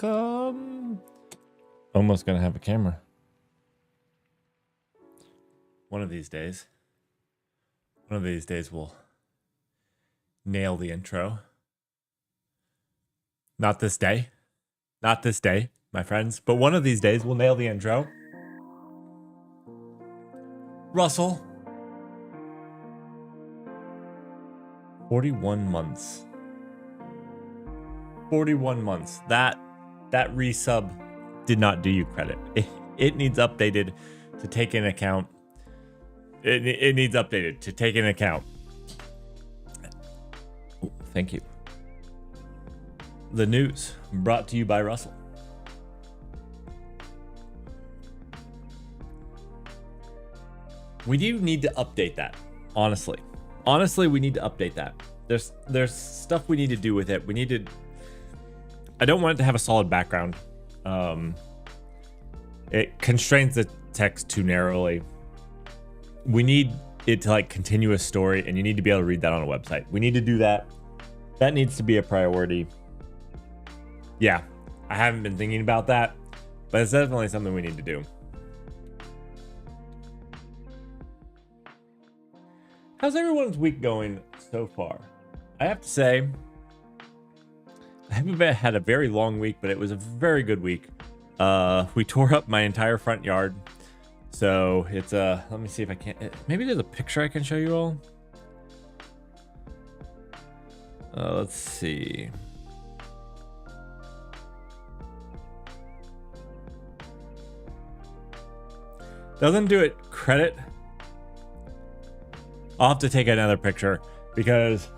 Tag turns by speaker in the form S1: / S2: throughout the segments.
S1: Welcome. Almost gonna have a camera. One of these days we'll nail the intro. Not this day, my friends, but one of these days we'll nail the intro. Russell. 41 months. 41 months. That resub did not do you credit. It needs updated to take in account. It needs updated to take in account. Ooh, thank you. The news brought to you by Russell. We do need to update that, honestly. Honestly, we need to update that. There's stuff we need to do with it. We need to... I don't want it to have a solid background. It constrains the text too narrowly. We need it to like continue a story, and you need to be able to read that on a website. We need to do that. That needs to be a priority. Yeah, I haven't been thinking about that, but it's definitely something we need to do. How's everyone's week going so far? I have to say, I haven't had a very long week, but it was a very good week. We tore up my entire front yard. So it's let me see if I can, maybe there's a picture I can show you all. Let's see. Doesn't do it credit. I'll have to take another picture because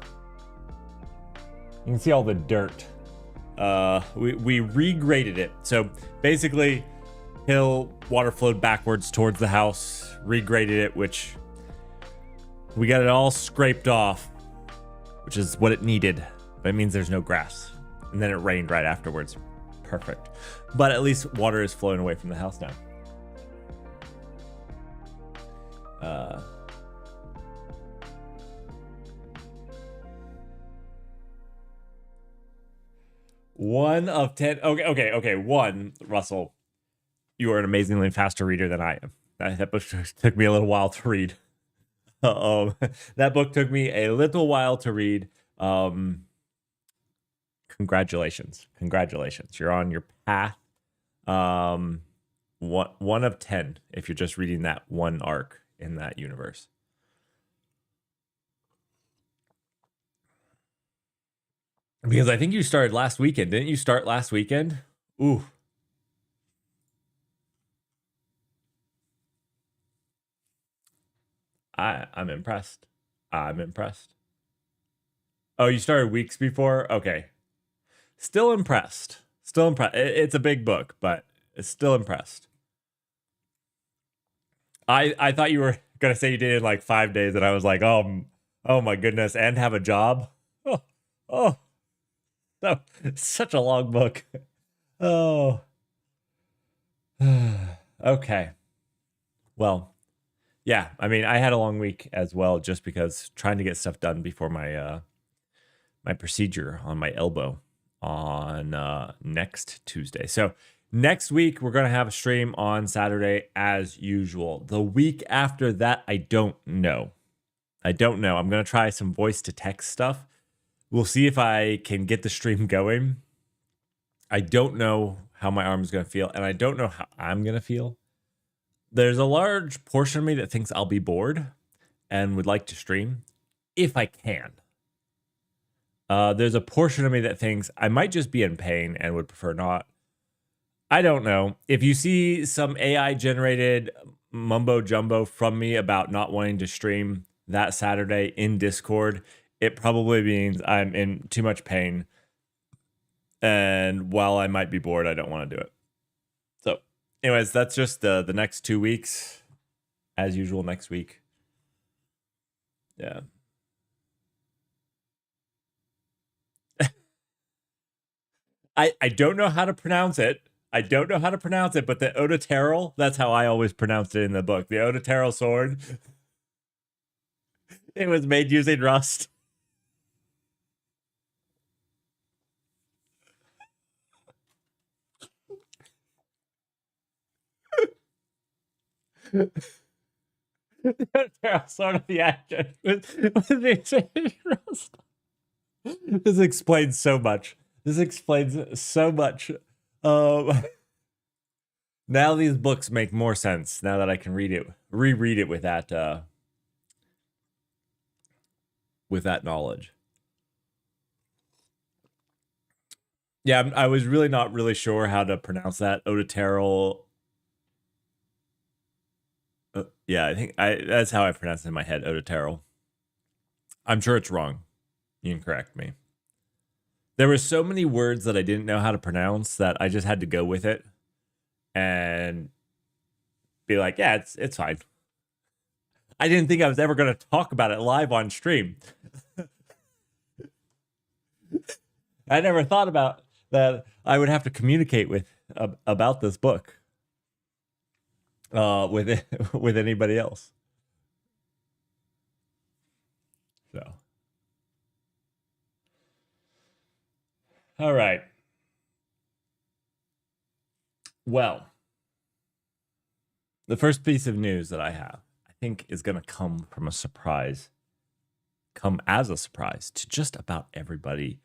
S1: you can see all the dirt. We regraded it. So basically, water flowed backwards towards the house, regraded it, which we got it all scraped off, which is what it needed. But it means there's no grass. And then it rained right afterwards. Perfect. But at least water is flowing away from the house now. One of 10. Okay. One, Russell. You are an amazingly faster reader than I am. That book took me a little while to read. That book took me a little while to read. Congratulations. You're on your path. One of 10 if you're just reading that one arc in that universe. Because I think you started last weekend. Didn't you start last weekend? Ooh. I'm impressed. I'm impressed. Oh, you started weeks before? Okay. Still impressed. It's a big book, but it's still impressed. I thought you were going to say you did it in like 5 days, and I was like, oh my goodness, and have a job? Oh. So, it's such a long book. Oh. Okay. Well, yeah, I mean, I had a long week as well, just because trying to get stuff done before my my procedure on my elbow on next Tuesday. So next week, we're going to have a stream on Saturday as usual. The week after that, I don't know. I'm going to try some voice to text stuff. We'll see if I can get the stream going. I don't know how my arm is going to feel, and I don't know how I'm going to feel. There's a large portion of me that thinks I'll be bored and would like to stream if I can. There's a portion of me that thinks I might just be in pain and would prefer not. I don't know. If you see some AI generated mumbo jumbo from me about not wanting to stream that Saturday in Discord, it probably means I'm in too much pain. And while I might be bored, I don't want to do it. So, anyways, that's just the next 2 weeks. As usual, next week. Yeah. I don't know how to pronounce it. I don't know how to pronounce it, but the Odoterral, that's how I always pronounced it in the book. The Odoterral sword. It was made using Rust. The Odoterral sword of the action was made using Rust. This explains so much. This explains so much. Now these books make more sense now that I can reread it with that knowledge. Yeah, I was really not really sure how to pronounce that. Odoterral. Yeah, I think that's how I pronounce it in my head. Odoterral. I'm sure it's wrong. You can correct me. There were so many words that I didn't know how to pronounce that I just had to go with it and be like, yeah, it's fine. I didn't think I was ever going to talk about it live on stream. I never thought about that I would have to communicate with about this book with anybody else. So, all right. Well, the first piece of news that I have, I think, is going to come as a surprise to just about everybody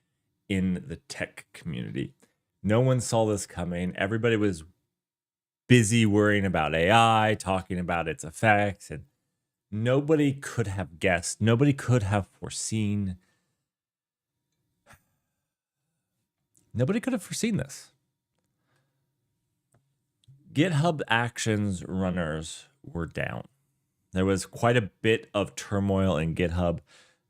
S1: in the tech community. No one saw this coming. Everybody was busy worrying about AI, talking about its effects, and nobody could have guessed, nobody could have foreseen. Nobody could have foreseen this. GitHub Actions runners were down. There was quite a bit of turmoil in GitHub.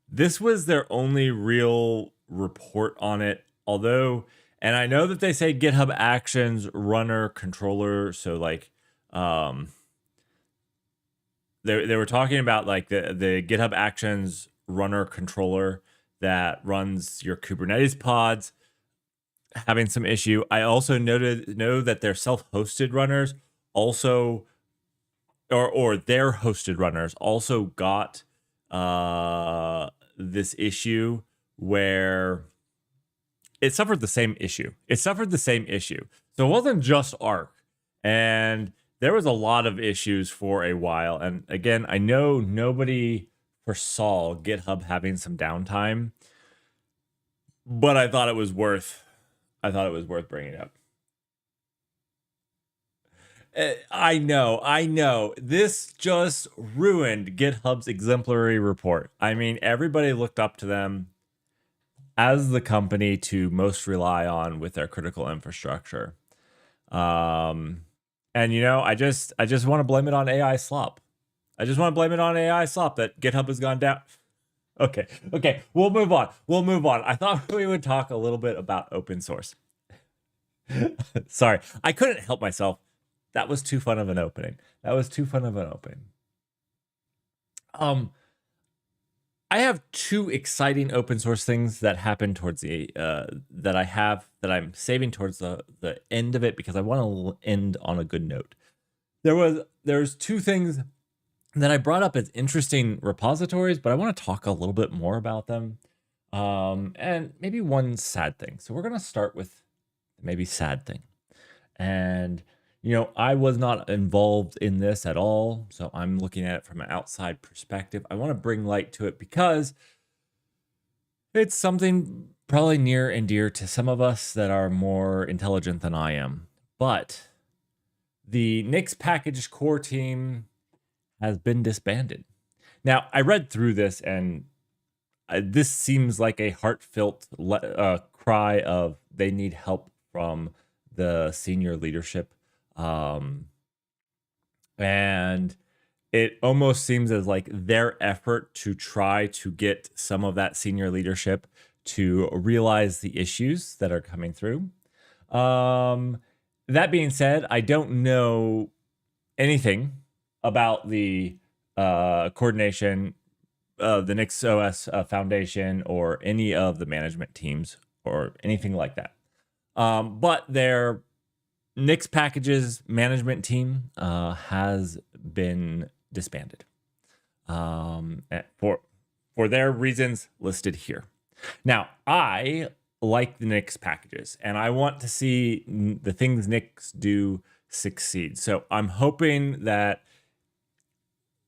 S1: This was their only real report on it, although, and I know that they say GitHub Actions runner controller, so like they were talking about like the GitHub Actions runner controller that runs your Kubernetes pods having some issue. I also know that their self-hosted runners also or their hosted runners also got this issue where it suffered the same issue. So it wasn't just Arc. And there was a lot of issues for a while. And again, I know nobody foresaw GitHub having some downtime, but I thought it was worth bringing up. I know. This just ruined GitHub's exemplary report. I mean, everybody looked up to them as the company to most rely on with their critical infrastructure. And I just want to blame it on AI slop. That GitHub has gone down. Okay, we'll move on. I thought we would talk a little bit about open source. Sorry, I couldn't help myself. That was too fun of an opening. I have two exciting open source things that happened towards the that I'm saving towards the end of it because I want to end on a good note. There's two things that I brought up as interesting repositories, but I want to talk a little bit more about them. And maybe one sad thing. So we're going to start with maybe sad thing. And I was not involved in this at all, so I'm looking at it from an outside perspective. I want to bring light to it because it's something probably near and dear to some of us that are more intelligent than I am. But the Nix package core team has been disbanded. Now, I read through this and this seems like a heartfelt cry of they need help from the senior leadership. And it almost seems as like their effort to try to get some of that senior leadership to realize the issues that are coming through. That being said, I don't know anything about the coordination of the NixOS Foundation or any of the management teams or anything like that. But their Nix Packages management team has been disbanded for their reasons listed here. Now, I like the Nix Packages, and I want to see the things Nix do succeed. So I'm hoping that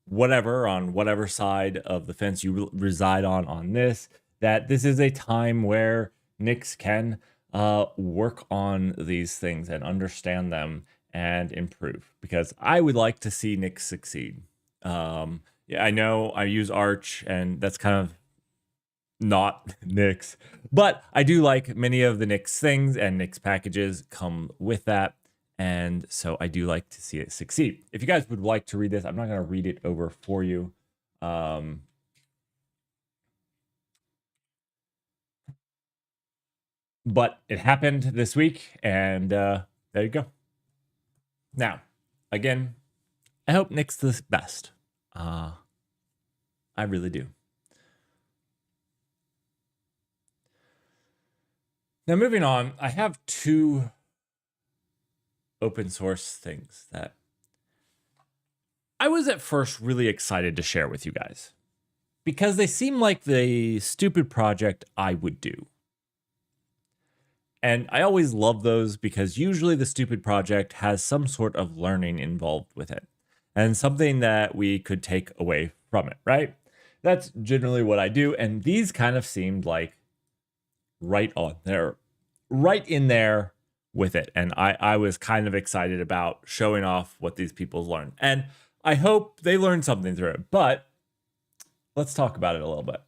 S1: on whatever side of the fence you reside on this, that this is a time where Nix can work on these things and understand them and improve, because I would like to see Nix succeed. Yeah, I know I use Arch, and that's kind of not Nix, but I do like many of the Nix things, and Nix packages come with that. And so I do like to see it succeed. If you guys would like to read this, I'm not going to read it over for you. But it happened this week, and there you go. Now, again, I hope Nix the best. I really do. Now, moving on, I have two open source things that I was at first really excited to share with you guys, because they seem like the stupid project I would do. And I always love those, because usually the stupid project has some sort of learning involved with it and something that we could take away from it, right? That's generally what I do. And these kind of seemed like right on there, right in there with it. And I was kind of excited about showing off what these people learned. And I hope they learned something through it. But let's talk about it a little bit.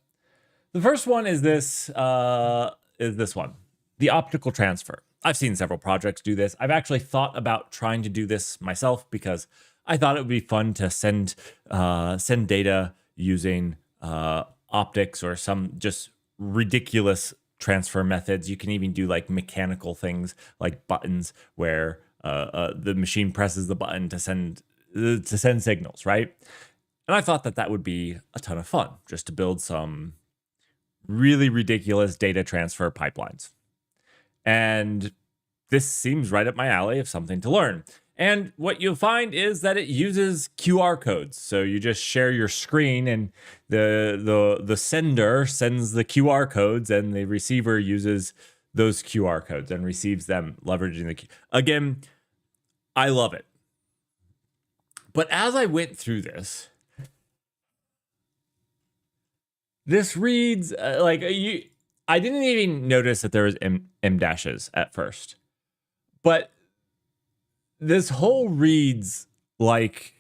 S1: The first one is this one, the optical transfer. I've seen several projects do this. I've actually thought about trying to do this myself, because I thought it would be fun to send data using optics or some just ridiculous transfer methods. You can even do like mechanical things like buttons, where the machine presses the button to send signals, right? And I thought that would be a ton of fun, just to build some really ridiculous data transfer pipelines. And this seems right up my alley of something to learn. And what you'll find is that it uses QR codes. So you just share your screen, and the sender sends the QR codes, and the receiver uses those QR codes and receives them, leveraging the again, I love it. But as I went through this reads I didn't even notice that there was M dashes at first, but this whole reads like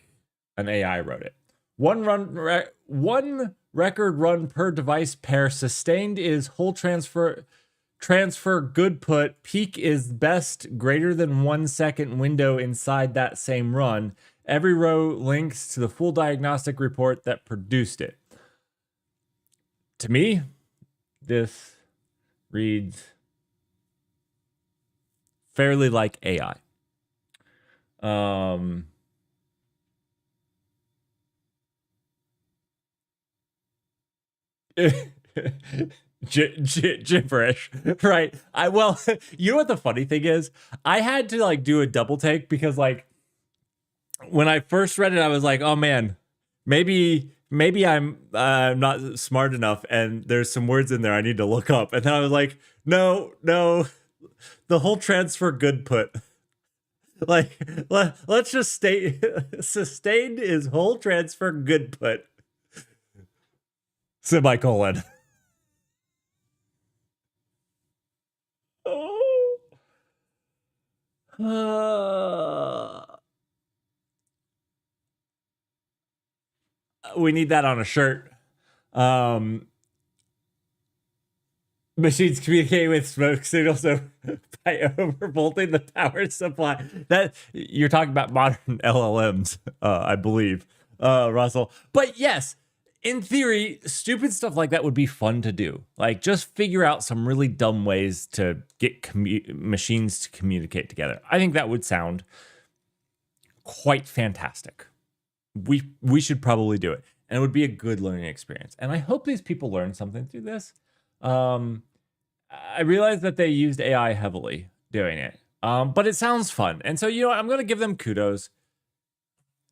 S1: an AI wrote it. One record run per device pair. Sustained is whole transfer good put. Peak is best greater than 1 second window inside that same run. Every row links to the full diagnostic report that produced it. To me, this reads fairly like AI. Gibberish, right? You know what the funny thing is? I had to like do a double take, because like when I first read it, I was like, oh man, maybe I'm not smart enough, and there's some words in there I need to look up. And then I was like, no, the whole transfer good put. Like, let's just state sustained is whole transfer good put. Semicolon. We need that on a shirt. machines communicate with smoke signals by overvolting the power supply. That you're talking about modern LLMs, I believe, Russell. But yes, in theory, stupid stuff like that would be fun to do. Like just figure out some really dumb ways to get machines to communicate together. I think that would sound quite fantastic. We should probably do it, and it would be a good learning experience. And I hope these people learn something through this. I realized that they used AI heavily doing it, but it sounds fun. And so, I'm going to give them kudos.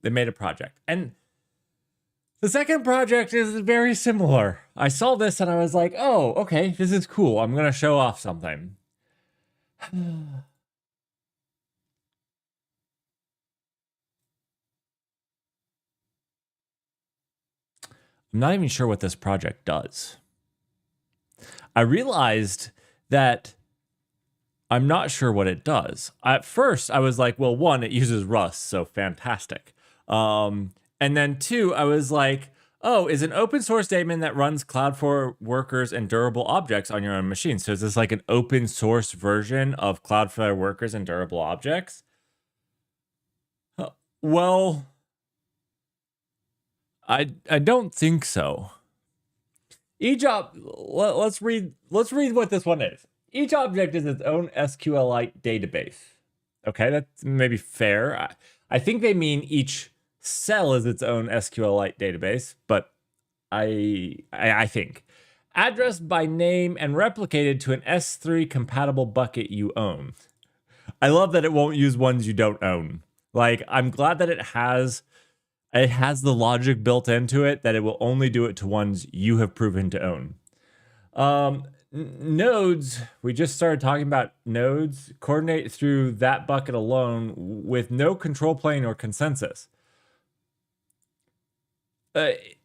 S1: They made a project. And the second project is very similar. I saw this and I was like, oh, okay, this is cool. I'm going to show off something. I'm not even sure what this project does. I realized that I'm not sure what it does. At first, I was like, well, one, it uses Rust, so fantastic. And then two, I was like, oh, is an open source daemon that runs Cloudflare workers and durable objects on your own machine. So is this like an open source version of Cloudflare workers and durable objects? Well, I don't think so. Let's read what this one is. Each object is its own SQLite database. Okay, that's maybe fair. I think they mean each cell is its own SQLite database, but I think addressed by name and replicated to an S3 compatible bucket you own. I love that it won't use ones you don't own. Like, I'm glad that it has the logic built into it that it will only do it to ones you have proven to own. Nodes, we just started talking about nodes, coordinate through that bucket alone with no control plane or consensus. It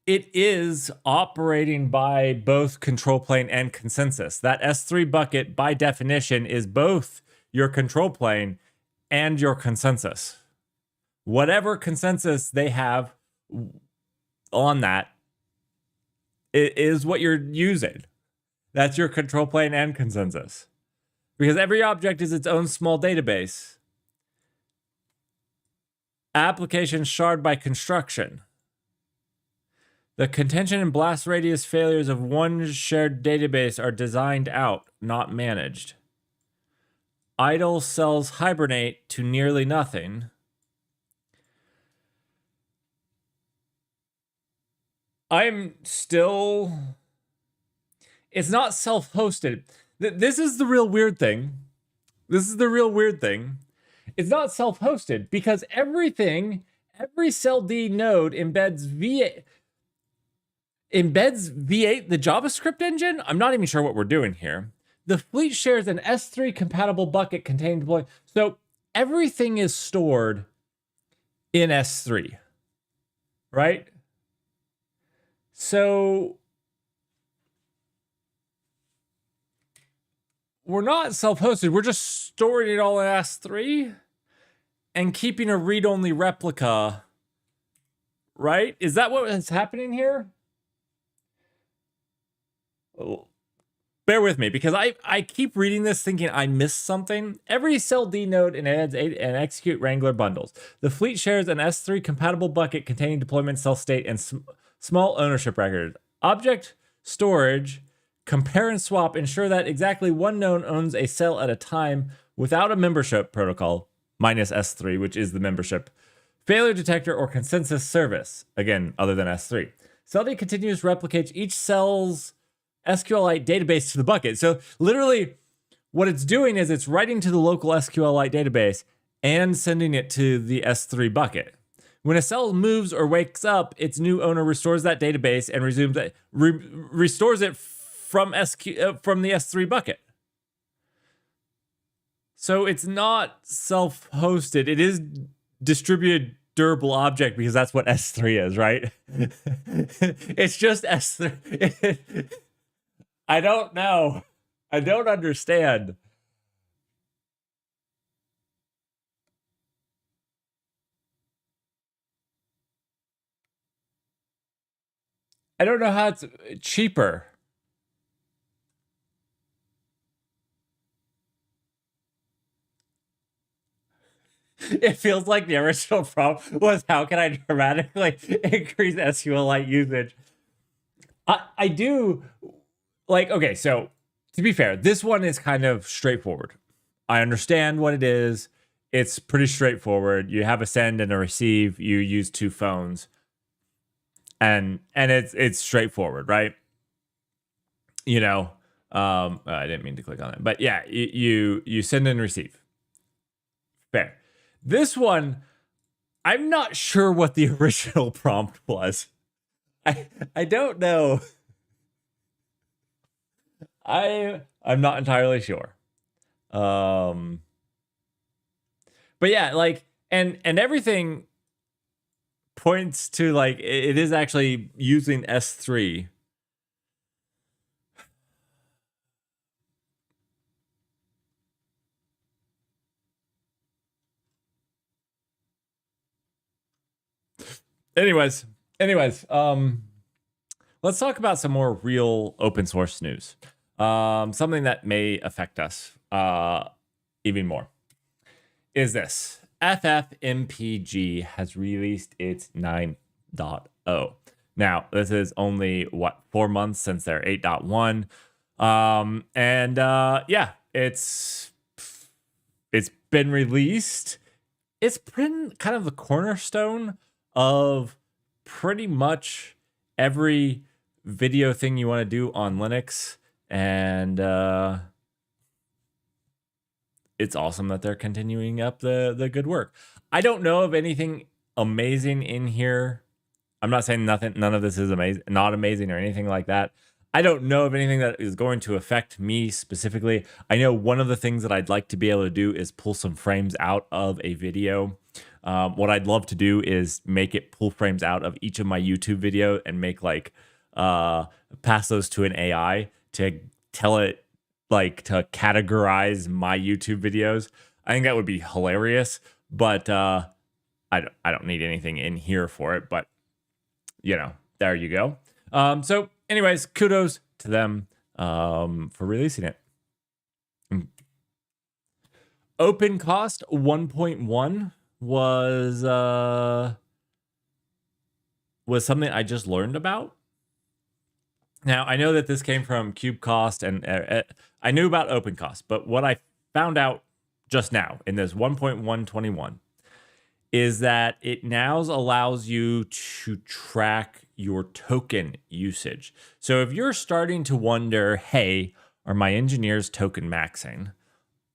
S1: is operating by both control plane and consensus. That S3 bucket, by definition, is both your control plane and your consensus. Whatever consensus they have on that is what you're using. That's your control plane and consensus. Because every object is its own small database. Application shard by construction. The contention and blast radius failures of one shared database are designed out, not managed. Idle cells hibernate to nearly nothing. It's not self-hosted. This is the real weird thing. It's not self-hosted because every CellD node embeds V8, the JavaScript engine. I'm not even sure what we're doing here. The fleet shares an S3 compatible bucket containing deploy. So everything is stored in S3, right? So we're not self-hosted. We're just storing it all in S3 and keeping a read-only replica, right? Is that what is happening here? Bear with me because I keep reading this thinking I missed something. Every CellD node embeds and execute Wrangler bundles. The fleet shares an S3 compatible bucket containing deployment cell state and small ownership record. Object storage, compare and swap, ensure that exactly one node owns a cell at a time without a membership protocol, minus S3, which is the membership. Failure detector or consensus service, again, other than S3. CellD continues replicates each cell's SQLite database to the bucket. So literally what it's doing is it's writing to the local SQLite database and sending it to the S3 bucket. When a cell moves or wakes up, its new owner restores that database and resumes it, restores it from the S3 bucket. So it's not self-hosted. It is distributed durable object because that's what S3 is, right? It's just S3. I don't know. I don't understand. I don't know how it's cheaper. It feels like the original prompt was how can I dramatically increase SQLite usage? I do like, okay, so to be fair, this one is kind of straightforward. I understand what it is. It's pretty straightforward. You have a send and a receive. You use two phones, and it's straightforward, right? You know, I didn't mean to click on it, but yeah, you send and receive. Fair. This one, I'm not sure what the original prompt was. I don't know. I'm not entirely sure. But yeah, like and everything points to like it is actually using S3. Anyways, let's talk about some more real open source news. Something that may affect us even more is this. FFmpeg has released its 9.0. Now, this is only, 4 months since their 8.1. Yeah, it's been released. It's been kind of the cornerstone of pretty much every video thing you want to do on Linux. And it's awesome that they're continuing up the good work. I don't know of anything amazing in here. I'm not saying none of this is not amazing or anything like that. I don't know of anything that is going to affect me specifically. I know one of the things that I'd like to be able to do is pull some frames out of a video. What I'd love to do is make it pull frames out of each of my YouTube video and make like pass those to an AI to tell it like to categorize my YouTube videos. I think that would be hilarious, but I don't need anything in here for it, but there you go. So anyways, kudos to them for releasing it. OpenCost 1.1 was something I just learned about. Now, I know that this came from KubeCost, and I knew about OpenCost, but what I found out just now in this 1.121 is that it now allows you to track your token usage. So if you're starting to wonder, hey, are my engineers token maxing?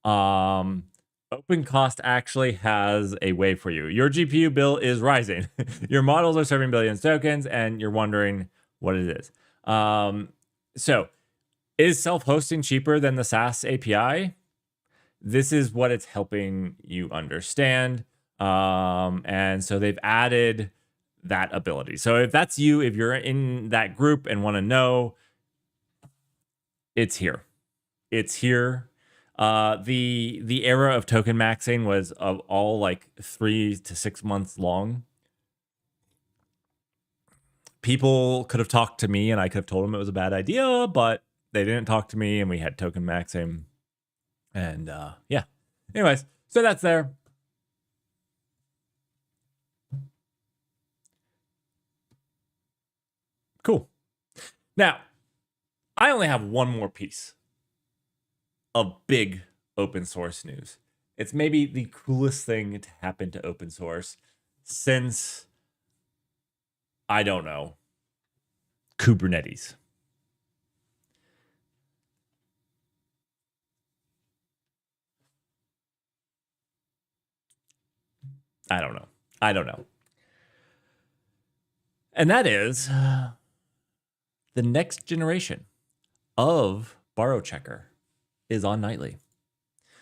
S1: OpenCost actually has a way for you. Your GPU bill is rising. Your models are serving billions tokens, and you're wondering what it is. So is self-hosting cheaper than the SaaS API? This is what it's helping you understand. And so they've added that ability. So if that's you, if you're in that group and want to know, it's here. It's here. The era of token maxing was of all like 3 to 6 months long. People could have talked to me and I could have told them it was a bad idea, but they didn't talk to me and we had token maxing. And yeah. Anyways, so that's there. Cool. Now, I only have one more piece of big open source news. It's maybe the coolest thing to happen to open source since, I don't know, Kubernetes. I don't know. And that is the next generation of Borrow Checker is on Nightly.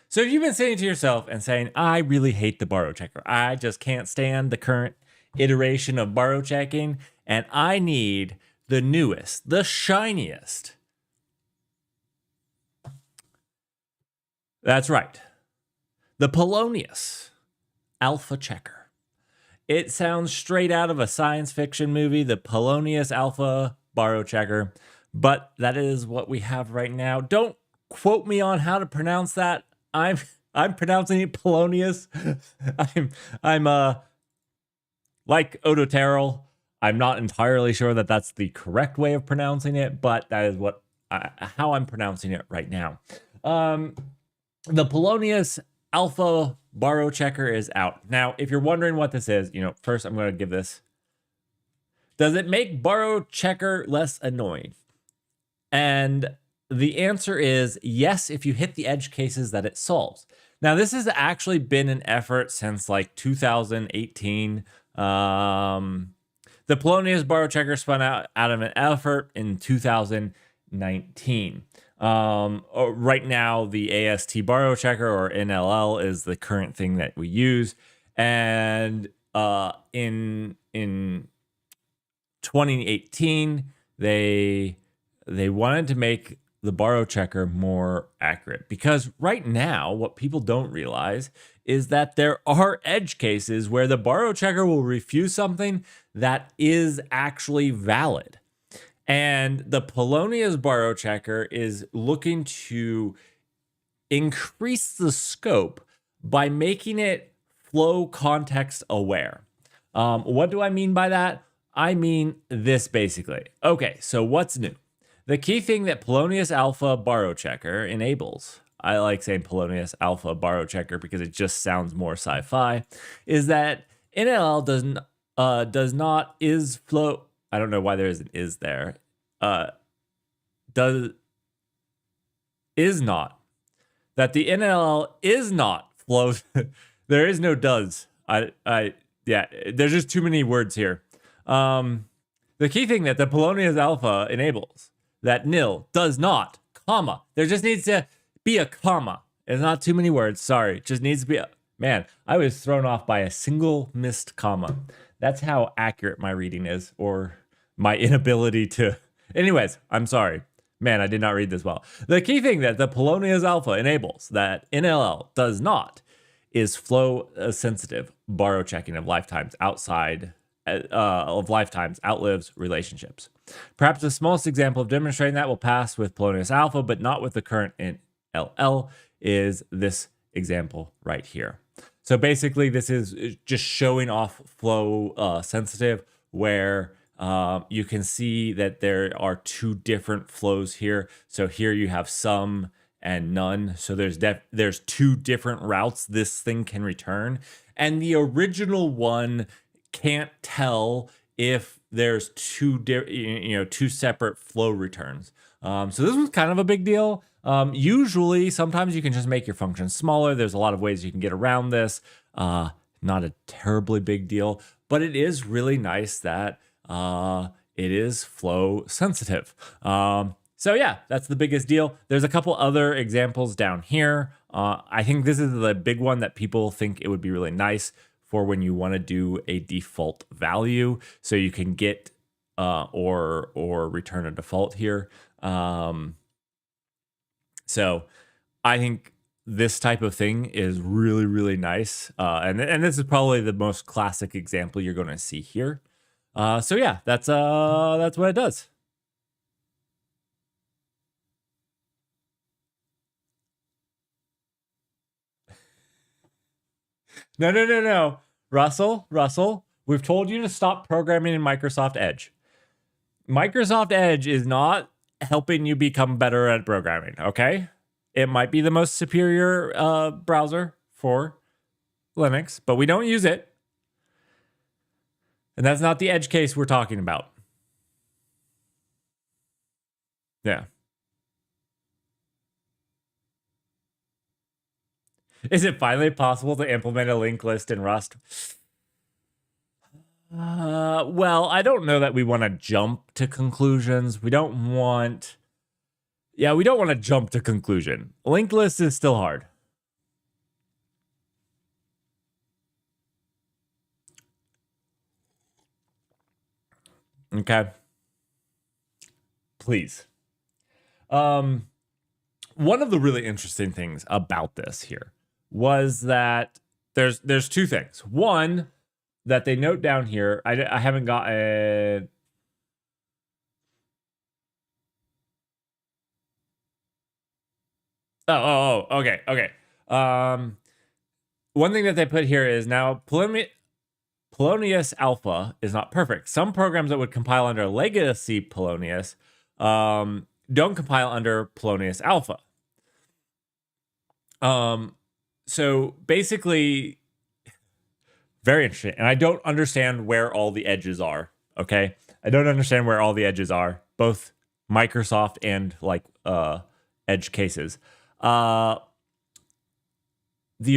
S1: So if you've been saying to yourself and saying, I really hate the Borrow Checker, I just can't stand the current iteration of borrow checking, and I need the newest, the shiniest. That's right. The Polonius Alpha Checker. It sounds straight out of a science fiction movie, the Polonius Alpha Borrow Checker, but that is what we have right now. Don't quote me on how to pronounce that. I'm I'm pronouncing it Polonius. I'm like Odoterral. I'm not entirely sure that that's the correct way of pronouncing it, but that is how I'm pronouncing it right now. The Polonius Alpha Borrow Checker is out. Now, if you're wondering what this is, first I'm going to give this. Does it make Borrow Checker less annoying? And the answer is yes, if you hit the edge cases that it solves. Now, this has actually been an effort since like 2018. The Polonius Borrow Checker spun out of an effort in 2019. Right now, the AST Borrow Checker, or NLL, is the current thing that we use. And in 2018, they wanted to make the borrow checker more accurate, because right now what people don't realize is that there are edge cases where the borrow checker will refuse something that is actually valid. And the Polonius borrow checker is looking to increase the scope by making it flow context aware. What do I mean by that? I mean this basically. Okay, so what's new? The key thing that Polonius Alpha Borrow Checker enables, I like saying Polonius Alpha Borrow Checker because it just sounds more sci-fi, is that NLL does not is flow. I don't know why there is an is there. Is not. That the NLL is not flows. There is no does. Yeah, there's just too many words here. The key thing that the Polonius Alpha enables, that nil does not, comma. There just needs to be a comma. It's not too many words. Sorry. It just needs to be a... Man, I was thrown off by a single missed comma. That's how accurate my reading is, or my inability to... Anyways, I'm sorry. Man, I did not read this well. The key thing that the Polonius Alpha enables, that NLL does not, is flow sensitive borrow checking of lifetimes outlives relationships. Perhaps the smallest example of demonstrating that will pass with Polonius Alpha, but not with the current NLL, is this example right here. So basically, this is just showing off flow sensitive, where you can see that there are two different flows here. So here you have some and none. So there's two different routes this thing can return. And the original one can't tell if there's two separate flow returns. So this was kind of a big deal. Usually, sometimes you can just make your function smaller. There's a lot of ways you can get around this. Not a terribly big deal, but it is really nice that it is flow sensitive. So yeah, that's the biggest deal. There's a couple other examples down here. I think this is the big one that people think it would be really nice for when you want to do a default value, so you can get or return a default here. So I think this type of thing is really, really nice. And this is probably the most classic example you're going to see here. So yeah, that's what it does. No. Russell, we've told you to stop programming in Microsoft Edge. Microsoft Edge is not helping you become better at programming, okay? It might be the most superior browser for Linux, but we don't use it. And that's not the edge case we're talking about. Yeah. Is it finally possible to implement a linked list in Rust? Well, I don't know that we want to jump to conclusions. We don't want to jump to conclusion. Linked list is still hard. Okay. Please. One of the really interesting things about this here was that there's two things. One, that they note down here, I haven't gotten... Okay. One thing that they put here is now Polonius Alpha is not perfect. Some programs that would compile under Legacy Polonius don't compile under Polonius Alpha. So basically, very interesting. And I don't understand where all the edges are. Okay. I don't understand where all the edges are, both Microsoft and like edge cases. The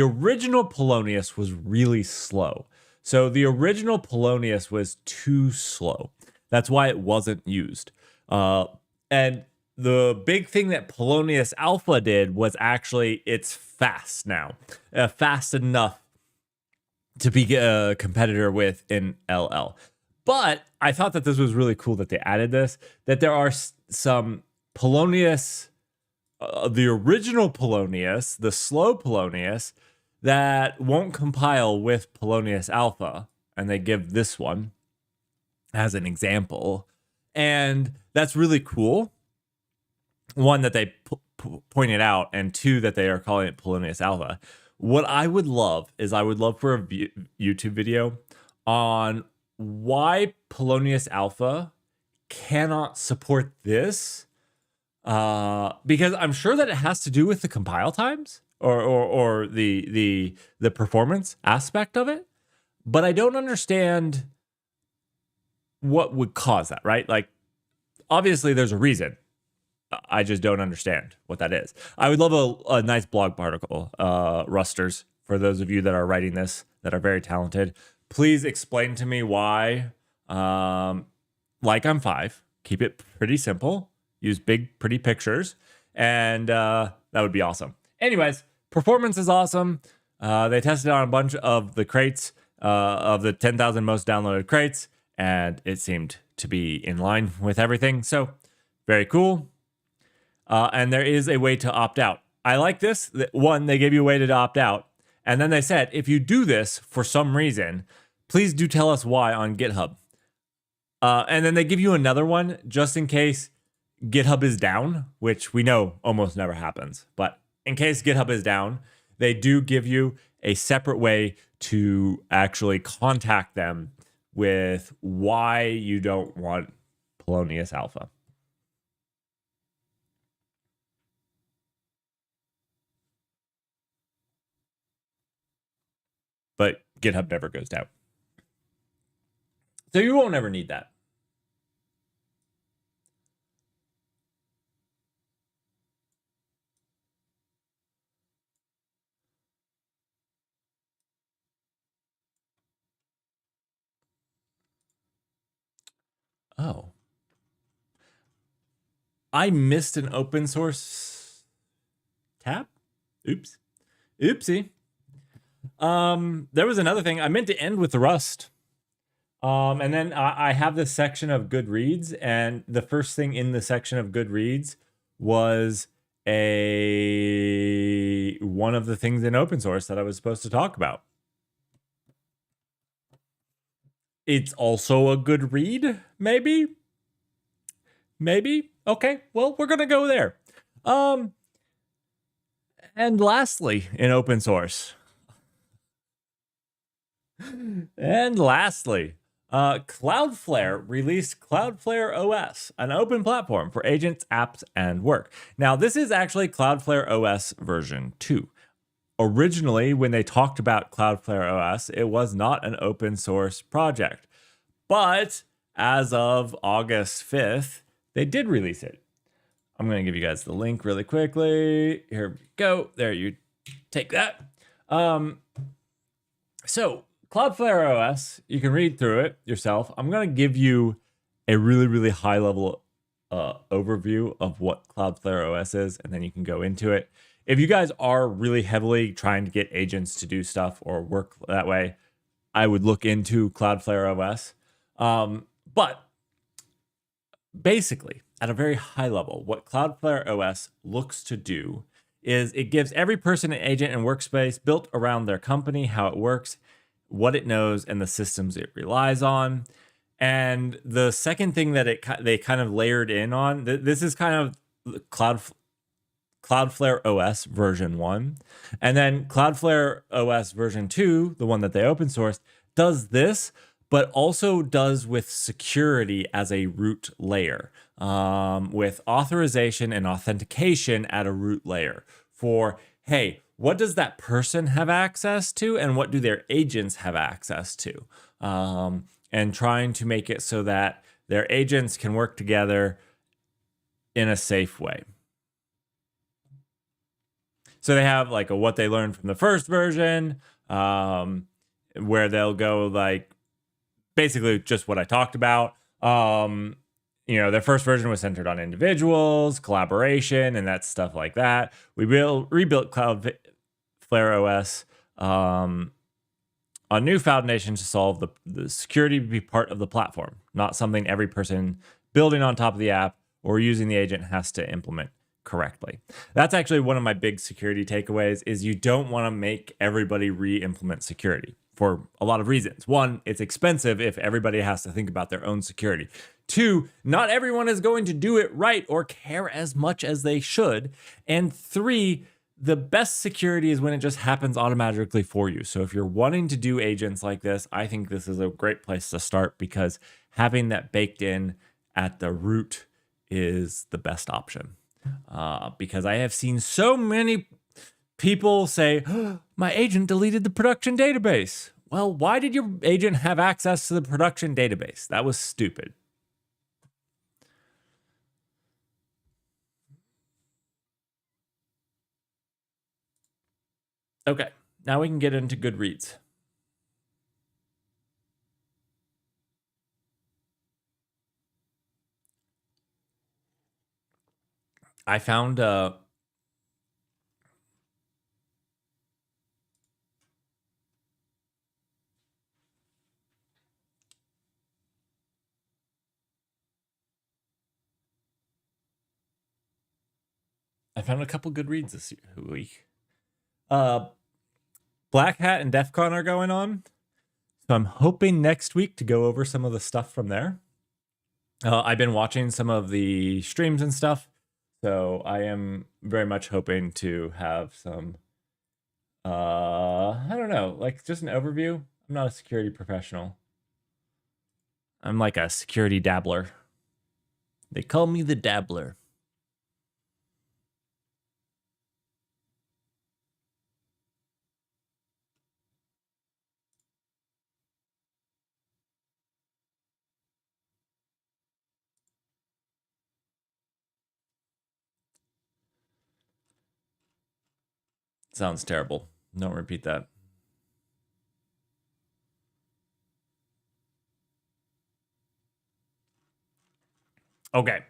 S1: original Polonius was really slow. So the original Polonius was too slow. That's why it wasn't used. And the big thing that Polonius Alpha did was actually it's fast now, fast enough to be a competitor with an LL. But I thought that this was really cool that they added this, that there are some Polonius, the original Polonius, the slow Polonius, that won't compile with Polonius Alpha. And they give this one as an example. And that's really cool. One, that they pointed out, and two, that they are calling it Polonius Alpha. What I would love is I would love for a YouTube video on why Polonius Alpha cannot support this, because I'm sure that it has to do with the compile times or the performance aspect of it, but I don't understand what would cause that, right? Like, obviously there's a reason. I just don't understand what that is. I would love a nice blog article, Rusters, for those of you that are writing this, that are very talented. Please explain to me why, like I'm 5, keep it pretty simple, use big, pretty pictures, and that would be awesome. Anyways, performance is awesome. They tested on a bunch of the crates, of the 10,000 most downloaded crates, and it seemed to be in line with everything. So very cool. And there is a way to opt out. I like this. One, they gave you a way to opt out. And then they said, if you do this for some reason, please do tell us why on GitHub. And then they give you another one just in case GitHub is down, which we know almost never happens. But in case GitHub is down, they do give you a separate way to actually contact them with why you don't want Polonius Alpha. But GitHub never goes down. So you won't ever need that. Oh. I missed an open source tab. Oops. Oopsie. There was another thing. I meant to end with the Rust. And then I have this section of Goodreads, and the first thing in the section of Goodreads was one of the things in open source that I was supposed to talk about. It's also a good read, maybe? Maybe? Okay, well, we're gonna go there. And lastly, in open source. Cloudflare released Cloudflare OS, an open platform for agents, apps, and work. Now, this is actually Cloudflare OS version 2. Originally, when they talked about Cloudflare OS, it was not an open source project. But as of August 5th, they did release it. I'm going to give you guys the link really quickly. Here we go. There, you take that. So Cloudflare OS, you can read through it yourself. I'm going to give you a really, really high level overview of what Cloudflare OS is, and then you can go into it. If you guys are really heavily trying to get agents to do stuff or work that way, I would look into Cloudflare OS. But basically, at a very high level, what Cloudflare OS looks to do is it gives every person an agent and workspace built around their company, how it works, what it knows, and the systems it relies on. And the second thing that they kind of layered in on, this is kind of Cloudflare OS version 1. And then Cloudflare OS version 2, the one that they open sourced, does this, but also does with security as a root layer, with authorization and authentication at a root layer for, hey, what does that person have access to and what do their agents have access to? And trying to make it so that their agents can work together in a safe way. So they have like a what they learned from the first version, where they'll go like basically just what I talked about. Their first version was centered on individuals, collaboration, and that stuff like that. We rebuilt Cloudflare OS on new foundations to solve the security to be part of the platform, not something every person building on top of the app or using the agent has to implement correctly. That's actually one of my big security takeaways is you don't want to make everybody re-implement security for a lot of reasons. One, it's expensive if everybody has to think about their own security. Two, not everyone is going to do it right or care as much as they should. And three, the best security is when it just happens automatically for you. So if you're wanting to do agents like this, I think this is a great place to start because having that baked in at the root is the best option. Because I have seen so many people say, oh, my agent deleted the production database. Well, why did your agent have access to the production database? That was stupid. Okay, now we can get into Goodreads. I found a couple good reads this week. Black Hat and DEF CON are going on. So I'm hoping next week to go over some of the stuff from there. I've been watching some of the streams and stuff. So I am very much hoping to have some, I don't know, like just an overview. I'm not a security professional. I'm like a security dabbler. They call me the dabbler. Sounds terrible. Don't repeat that. Okay.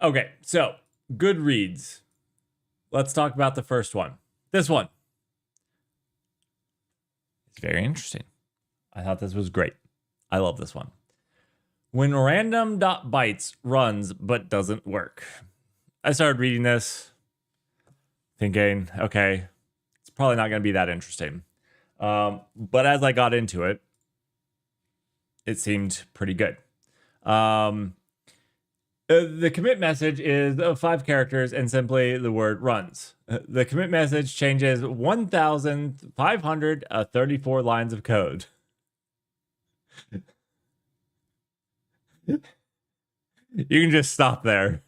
S1: Okay, so Goodreads. Let's talk about the first one. This one. It's very interesting. I thought this was great. I love this one. When random.bytes runs but doesn't work. I started reading this thinking, okay, it's probably not going to be that interesting. But as I got into it, it seemed pretty good. The commit message is 5 characters and simply the word runs. The commit message changes 1,534 lines of code. You can just stop there.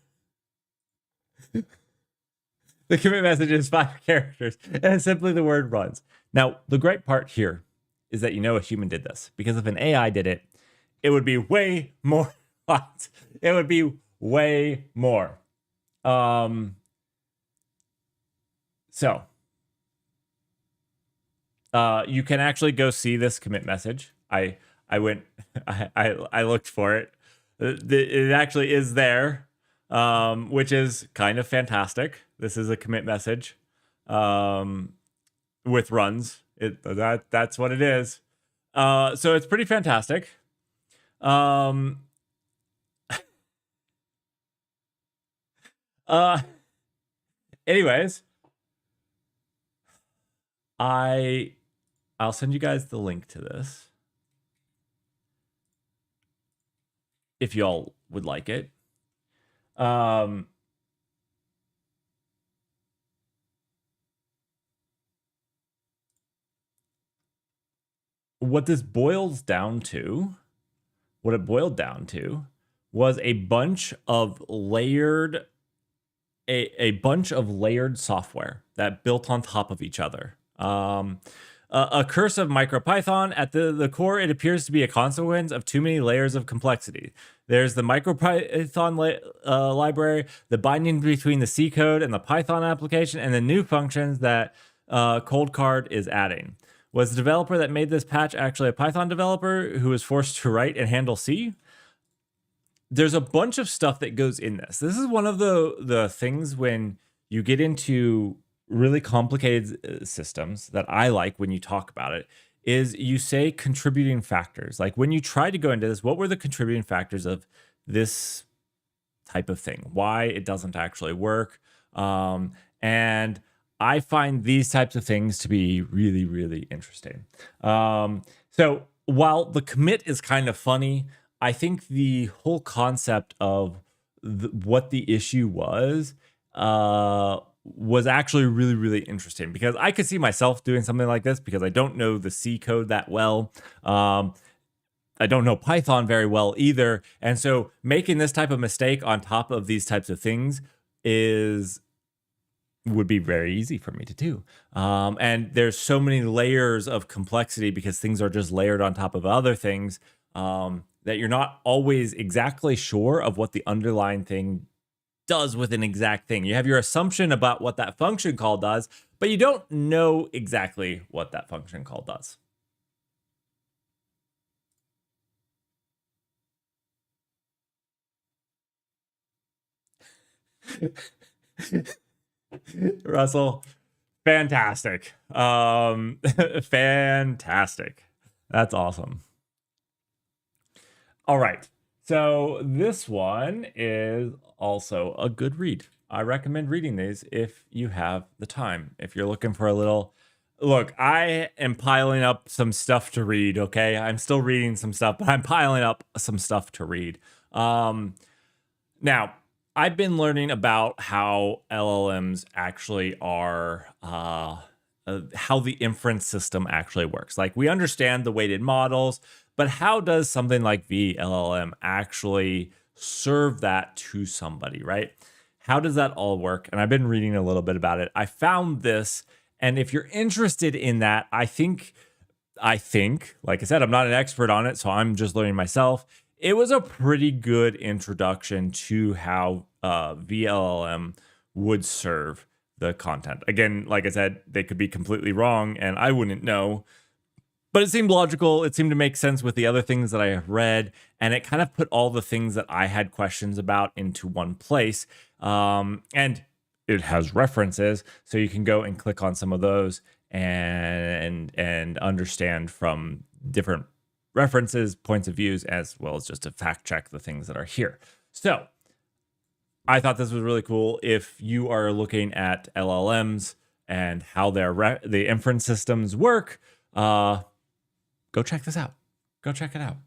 S1: The commit message is 5 characters and simply the word runs. Now, the great part here is that you know a human did this, because if an AI did it, it would be way more. It would be way more. So you can actually go see this commit message. I went, I looked for it. It actually is there, which is kind of fantastic. This is a commit message with runs. That's what it is. So it's pretty fantastic. Anyways, I'll send you guys the link to this if y'all would like it. what this boils down to, what it boiled down to, was a bunch of layered software that built on top of each other. A curse of MicroPython. At the core, it appears to be a consequence of too many layers of complexity. There's the MicroPython library, the binding between the C code and the Python application, and the new functions that Coldcard is adding. Was the developer that made this patch actually a Python developer who was forced to write and handle C? There's a bunch of stuff that goes in this. This is one of the things when you get into really complicated systems that I like when you talk about it, is you say contributing factors. Like when you try to go into this, what were the contributing factors of this type of thing? Why it doesn't actually work? And I find these types of things to be really, really interesting. So while the commit is kind of funny, I think the whole concept of what the issue was actually really, really interesting, because I could see myself doing something like this because I don't know the C code that well. I don't know Python very well either. And so making this type of mistake on top of these types of things would be very easy for me to do. And there's so many layers of complexity because things are just layered on top of other things. That you're not always exactly sure of what the underlying thing does with an exact thing. You have your assumption about what that function call does, but you don't know exactly what that function call does. Russell, fantastic. Fantastic. That's awesome. All right. So this one is also a good read. I recommend reading these if you have the time. If you're looking for a little look, I am piling up some stuff to read, okay? I'm still reading some stuff, but I'm piling up some stuff to read. Now, I've been learning about how LLMs actually are how the inference system actually works. Like we understand the weighted models, but how does something like VLLM actually serve that to somebody, right? How does that all work? And I've been reading a little bit about it. I found this, and if you're interested in that, I think, like I said, I'm not an expert on it, so I'm just learning myself. It was a pretty good introduction to how VLLM would serve the content. Again, like I said, they could be completely wrong, and I wouldn't know. But it seemed logical. It seemed to make sense with the other things that I have read, and it kind of put all the things that I had questions about into one place. And it has references, so you can go and click on some of those and understand from different references, points of views, as well as just to fact check the things that are here. So I thought this was really cool. If you are looking at LLMs and how the inference systems work, go check this out. Go check it out.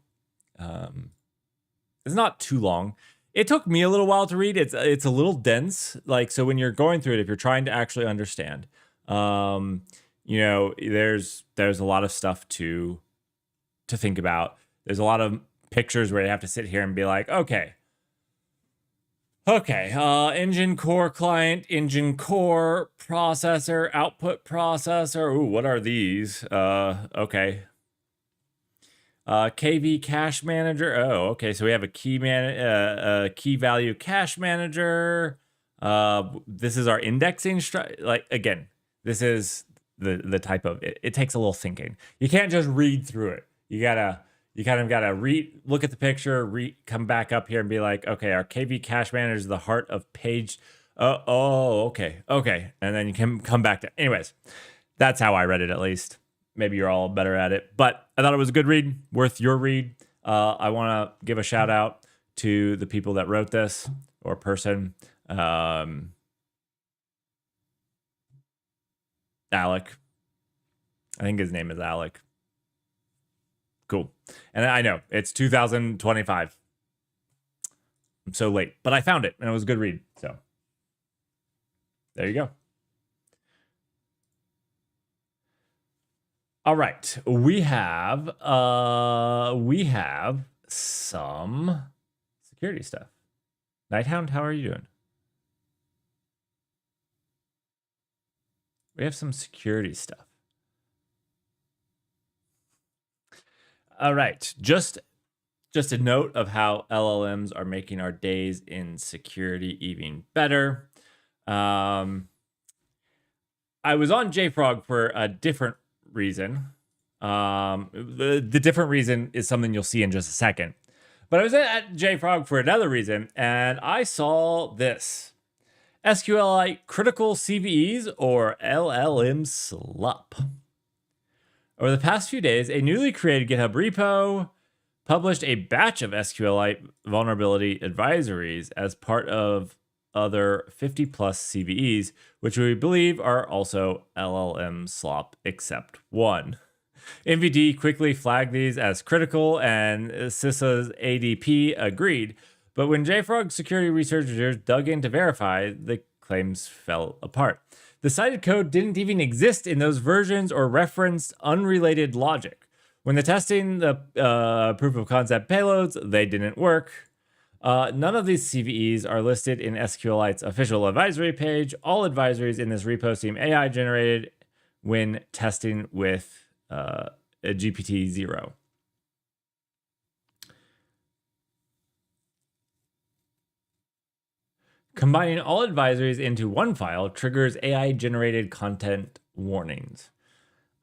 S1: It's not too long. It took me a little while to read. It's a little dense. Like, so when you're going through it, if you're trying to actually understand, there's a lot of stuff to think about. There's a lot of pictures where you have to sit here and be like, okay, engine core client, engine core processor, output processor. Ooh, what are these? Okay. KV cache manager. Oh, okay. So we have a key value cache manager. This is our indexing like, again, this is the type of it takes a little thinking. You can't just read through it. You kind of gotta look at the picture, come back up here and be like, okay, our KV cache manager is the heart of page. Okay. And then you can come back to, anyways, that's how I read it, at least. Maybe you're all better at it, but I thought it was a good read, worth your read. I want to give a shout out to the people that wrote this, or person. Alec. I think his name is Alec. Cool. And I know it's 2025. I'm so late, but I found it and it was a good read. So there you go. All right, we have some security stuff. Nighthound, how are you doing? We have some security stuff. All right, just a note of how LLMs are making our days in security even better. I was on JFrog for a different reason. The different reason is something you'll see in just a second. But I was at JFrog for another reason, and I saw this. SQLite critical CVEs or LLM slop. Over the past few days, a newly created GitHub repo published a batch of SQLite vulnerability advisories as part of other 50 plus CVEs, which we believe are also LLM slop except one. NVD quickly flagged these as critical, and CISA's ADP agreed. But when JFrog security researchers dug in to verify, the claims fell apart. The cited code didn't even exist in those versions or referenced unrelated logic. When the testing the proof of concept payloads, they didn't work. None of these CVEs are listed in SQLite's official advisory page. All advisories in this repo seem AI generated when testing with a GPT-0. Combining all advisories into one file triggers AI-generated content warnings.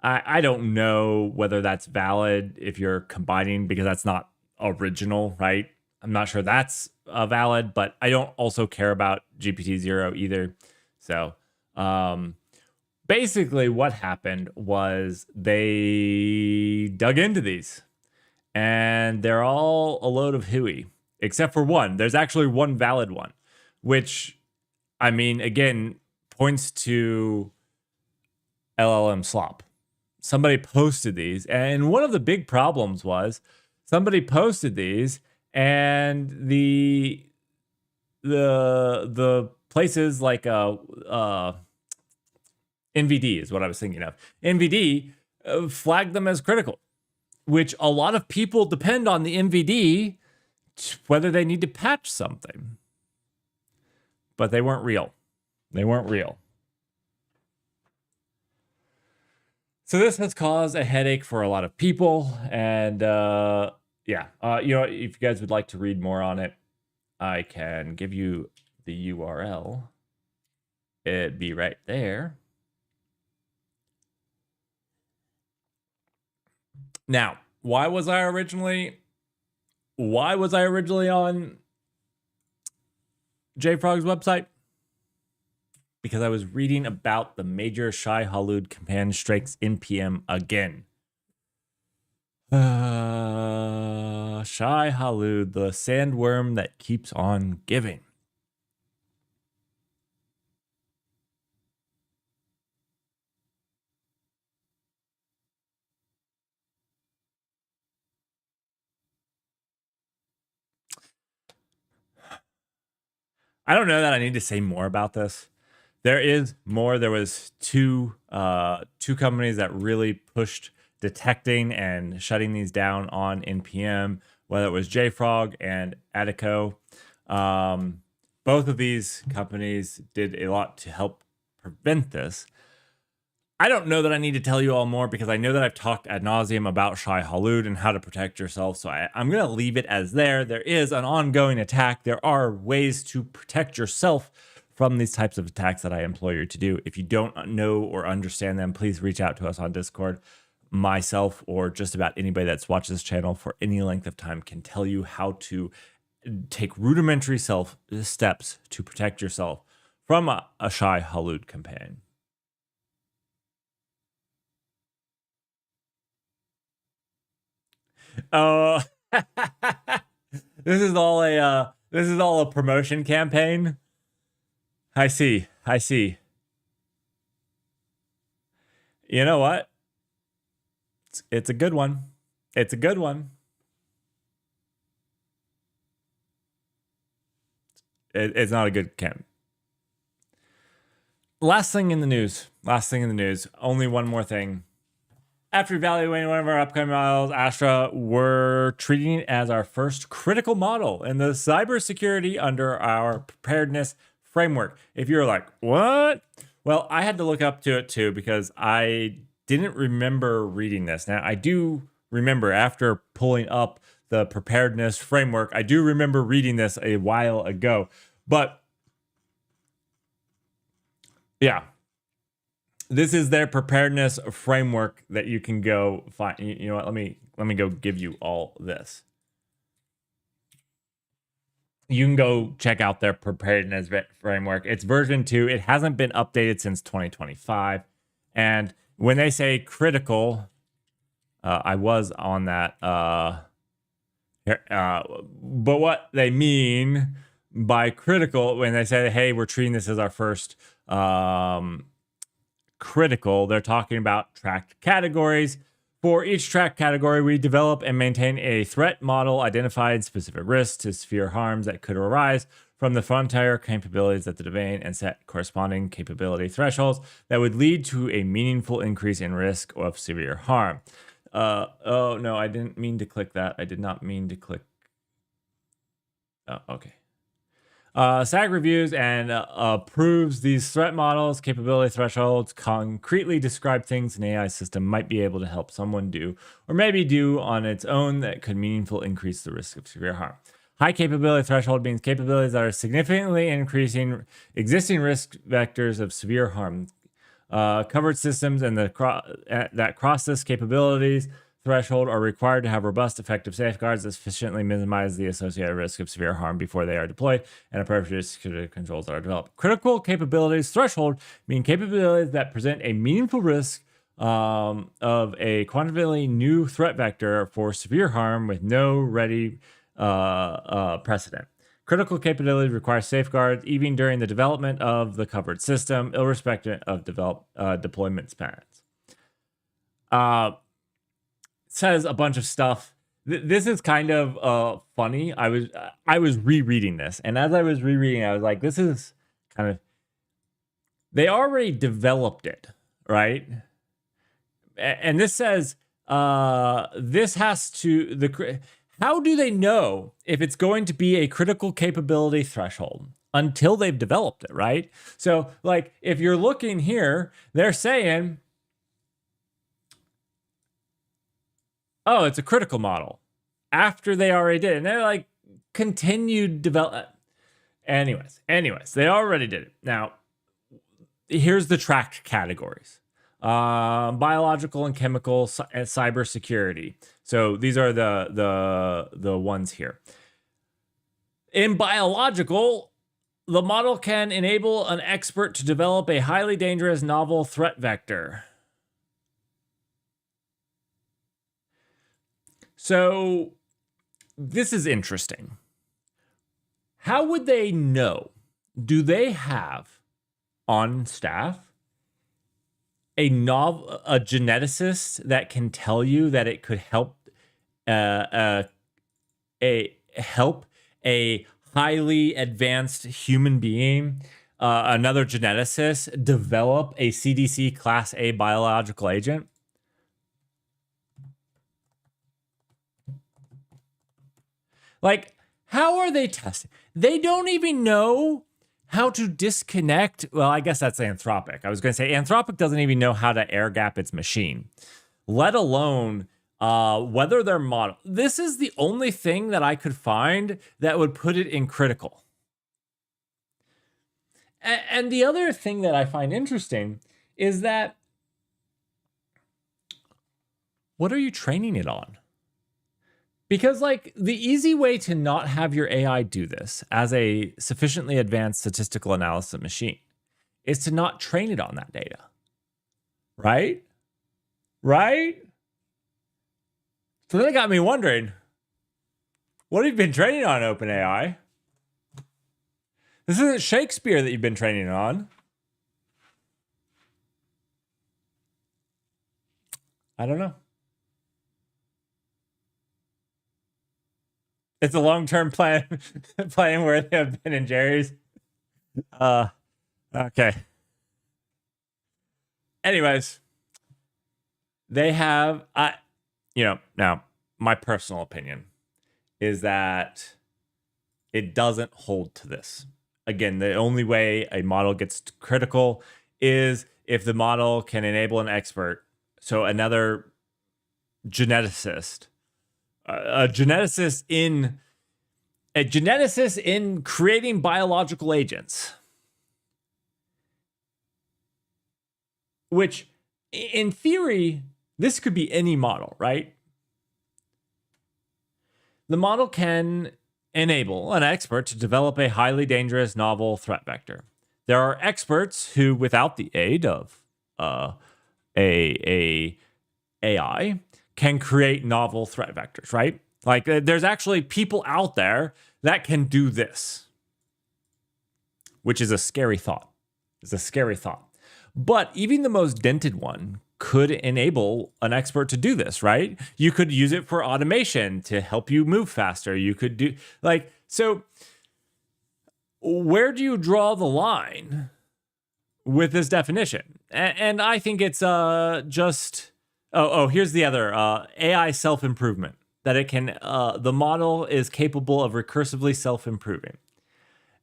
S1: I don't know whether that's valid if you're combining, because that's not original, right? I'm not sure that's valid, but I don't also care about GPT-0 either. So basically what happened was they dug into these, and they're all a load of hooey, except for one. There's actually one valid one, which, I mean, again, points to LLM slop. Somebody posted these, and one of the big problems was somebody posted these, and the places like NVD is what I was thinking of. NVD flagged them as critical, which a lot of people depend on the NVD whether they need to patch something. But they weren't real. They weren't real. So this has caused a headache for a lot of people. And yeah, if you guys would like to read more on it, I can give you the URL. It'd be right there. Now, why was I originally on JFrog's website? Because I was reading about the major Shai-Hulud command strikes npm again. Shai-Hulud, the sandworm that keeps on giving. I don't know that I need to say more about this. There is more. There was two companies that really pushed detecting and shutting these down on npm, whether it was JFrog and Attico. Both of these companies did a lot to help prevent this. I don't know that I need to tell you all more, because I know that I've talked ad nauseum about Shai-Hulud and how to protect yourself. So I'm going to leave it as there. There is an ongoing attack. There are ways to protect yourself from these types of attacks that I implore you to do. If you don't know or understand them, please reach out to us on Discord. Myself or just about anybody that's watched this channel for any length of time can tell you how to take rudimentary steps to protect yourself from a Shai-Hulud campaign. Oh, this is all a promotion campaign. I see. You know what? It's a good one. It's not a good camp. Last thing in the news. Only one more thing. After evaluating one of our upcoming models, Astra, we're treating it as our first critical model in the cybersecurity under our preparedness framework. If you're like, what? Well, I had to look up to it too because I didn't remember reading this. Now, I do remember after pulling up the preparedness framework, I do remember reading this a while ago. But yeah, this is their preparedness framework that you can go find. You know what? Let me go give you all this. You can go check out their preparedness framework. It's version 2. It hasn't been updated since 2025. And when they say critical, I was on that. But what they mean by critical when they say, hey, we're treating this as our first critical, they're talking about tracked categories. For each track category, we develop and maintain a threat model identifying specific risks to severe harms that could arise from the frontier capabilities of the domain and set corresponding capability thresholds that would lead to a meaningful increase in risk of severe harm. Oh, no, I didn't mean to click that. I did not mean to click. Oh, okay. SAG reviews and approves these threat models, capability thresholds, concretely describe things an AI system might be able to help someone do, or maybe do on its own that could meaningfully increase the risk of severe harm. High capability threshold means capabilities that are significantly increasing existing risk vectors of severe harm. Covered systems and that cross this capabilities threshold are required to have robust, effective safeguards that sufficiently minimize the associated risk of severe harm before they are deployed, and appropriate security controls are developed. Critical capabilities threshold mean capabilities that present a meaningful risk of a quantitatively new threat vector for severe harm with no ready precedent. Critical capabilities require safeguards even during the development of the covered system, irrespective of deployment spans. Says a bunch of stuff. This is kind of funny. I was rereading this, and as I was rereading, I was like, this is kind of, they already developed it, right? And this says this has to how do they know if it's going to be a critical capability threshold until they've developed it, right? So like if you're looking here, they're saying, oh, it's a critical model after they already did it. And they're like continued develop. Anyways, they already did it. Now, here's the tracked categories. Biological and chemical and cybersecurity. So these are the ones here. In biological, the model can enable an expert to develop a highly dangerous novel threat vector. So this is interesting. How would they know? Do they have on staff a geneticist that can tell you that it could help a highly advanced human being, another geneticist, develop a CDC Class A biological agent? Like, how are they testing? They don't even know how to disconnect. Well, I guess that's Anthropic. I was going to say Anthropic doesn't even know how to air gap its machine, let alone whether their model. This is the only thing that I could find that would put it in critical. And the other thing that I find interesting is that what are you training it on? Because like the easy way to not have your AI do this as a sufficiently advanced statistical analysis machine is to not train it on that data. Right? Right? So that got me wondering, what have you been training on, OpenAI? This isn't Shakespeare that you've been training on. I don't know. It's a long-term plan where they have Ben and Jerry's. Okay. Anyways, they have, now my personal opinion is that it doesn't hold to this. Again, the only way a model gets critical is if the model can enable an expert, so another geneticist, a geneticist in creating biological agents, which in theory, this could be any model, right? The model can enable an expert to develop a highly dangerous novel threat vector. There are experts who, without the aid of a AI, can create novel threat vectors, right? Like there's actually people out there that can do this, which is a scary thought. It's a scary thought. But even the most dented one could enable an expert to do this, right? You could use it for automation to help you move faster. You could do so where do you draw the line with this definition? And I think it's just, here's the other, AI self-improvement, that it can, the model is capable of recursively self-improving.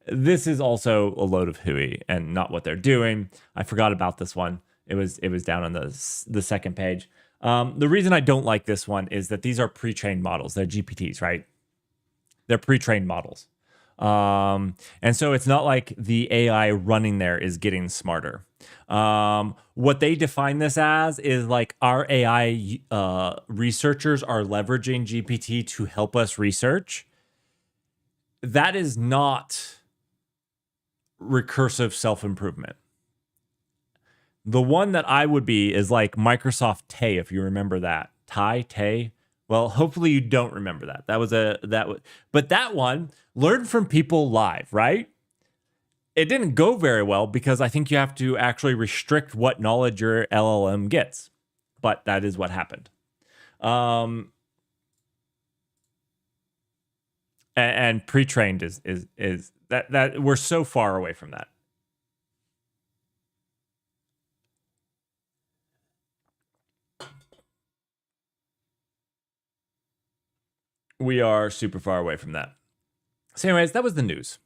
S1: This is also a load of hooey and not what they're doing. I forgot about this one. It was down on the second page. The reason I don't like this one is that these are pre-trained models. They're GPTs, right? They're pre-trained models. And so it's not like the AI running there is getting smarter. What they define this as is like our AI researchers are leveraging GPT to help us research. That is not recursive self-improvement. The one that I would be is like Microsoft Tay, if you remember that. Tay. Well, hopefully you don't remember that. But that one learned from people live, right? It didn't go very well because I think you have to actually restrict what knowledge your LLM gets. But that is what happened. And pre-trained is that we're so far away from that. We are super far away from that. So anyways, that was the news.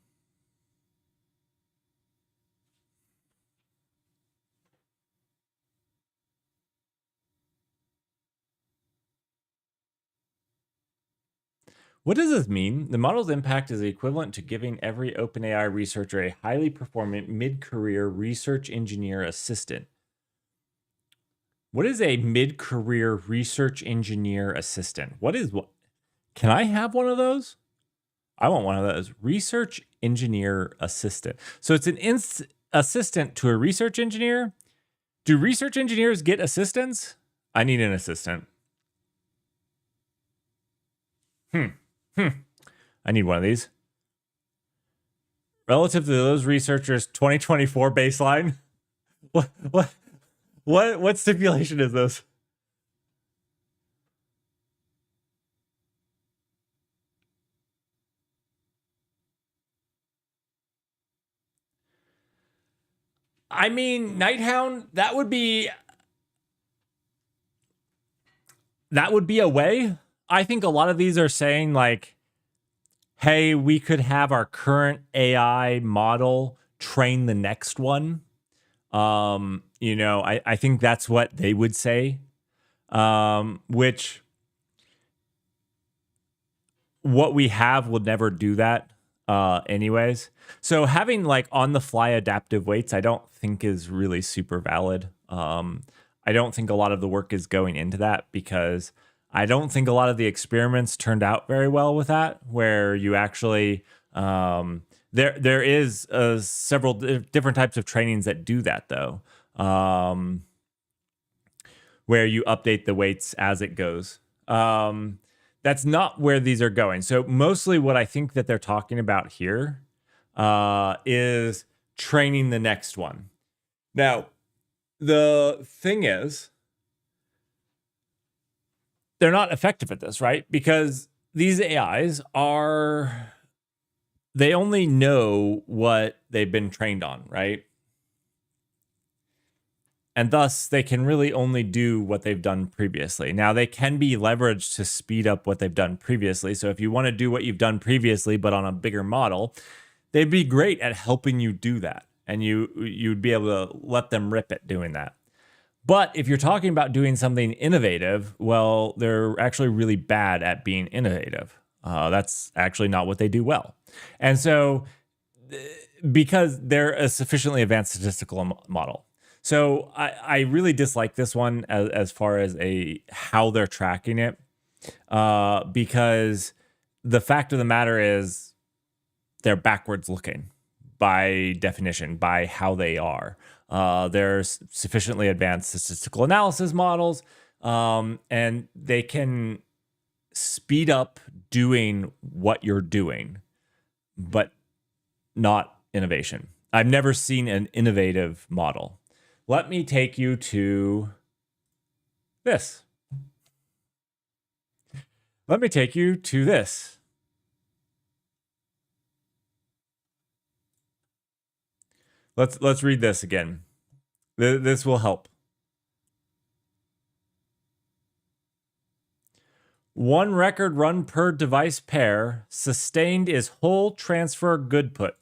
S1: What does this mean? The model's impact is equivalent to giving every OpenAI researcher a highly performant mid-career research engineer assistant. What is a mid-career research engineer assistant? What? Can I have one of those? I want one of those. Research engineer assistant. So it's an assistant to a research engineer. Do research engineers get assistants? I need an assistant. I need one of these. Relative to those researchers' 2024 baseline. What stipulation is this? I mean, Nighthound, that would be a way. I think a lot of these are saying like, hey, we could have our current AI model train the next one. I think that's what they would say. Which what we have will never do that anyways. So having like on the fly adaptive weights, I don't think is really super valid. I don't think a lot of the work is going into that because I don't think a lot of the experiments turned out very well with that, where you actually there is several different types of trainings that do that though, where you update the weights as it goes. That's not where these are going. So mostly what I think that they're talking about here is training the next one. Now, the thing is, they're not effective at this, right? Because these AIs they only know what they've been trained on, right? And thus, they can really only do what they've done previously. Now, they can be leveraged to speed up what they've done previously. So if you want to do what you've done previously, but on a bigger model, they'd be great at helping you do that. And you'd be able to let them rip at doing that. But if you're talking about doing something innovative, well, they're actually really bad at being innovative. That's actually not what they do well. And so, because they're a sufficiently advanced statistical model. So I really dislike this one as far as how they're tracking it, because the fact of the matter is they're backwards looking by definition, by how they are. They're sufficiently advanced statistical analysis models, and they can speed up doing what you're doing, but not innovation. I've never seen an innovative model. Let me take you to this. Let me take you to this. Let's read this again. This will help. One record run per device pair. Sustained is whole transfer good put.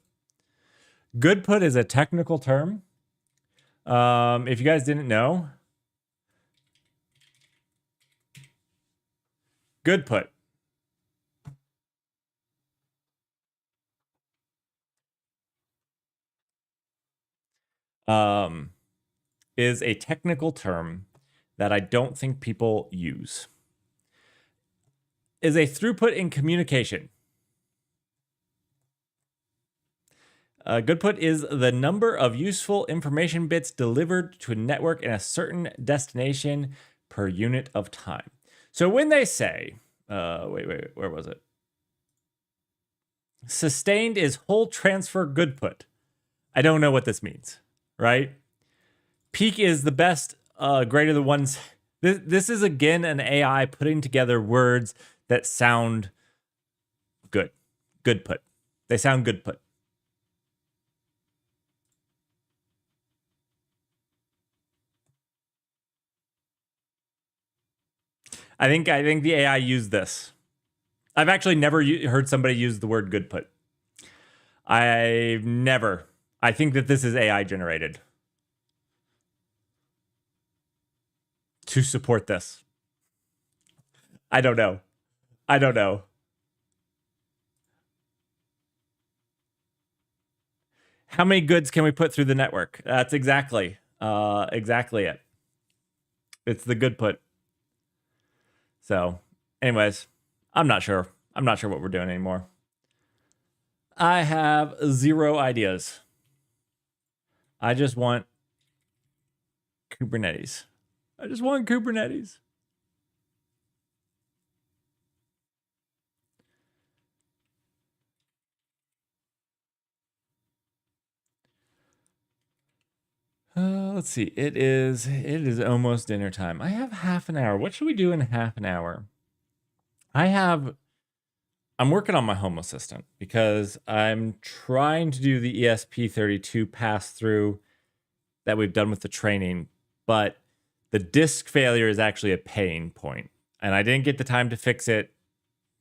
S1: Good put is a technical term. If you guys didn't know, good put is a technical term that I don't think people use. Is a throughput in communication. Good put is the number of useful information bits delivered to a network in a certain destination per unit of time. So when they say, wait, where was it? Sustained is whole transfer good put. I don't know what this means, right? Peak is the best, greater than ones. This is again an AI putting together words that sound good. Good put. They sound good put. I think the AI used this. I've actually never heard somebody use the word good put. I've never. I think that this is AI generated to support this. I don't know. How many goods can we put through the network? That's exactly it. It's the good put. So, anyways, I'm not sure. I'm not sure what we're doing anymore. I have zero ideas. I just want Kubernetes. I just want Kubernetes. Let's see. It is almost dinner time. I have half an hour. What should we do in half an hour? I'm working on my Home Assistant because I'm trying to do the ESP32 pass through that we've done with the training, but the disk failure is actually a pain point. And I didn't get the time to fix it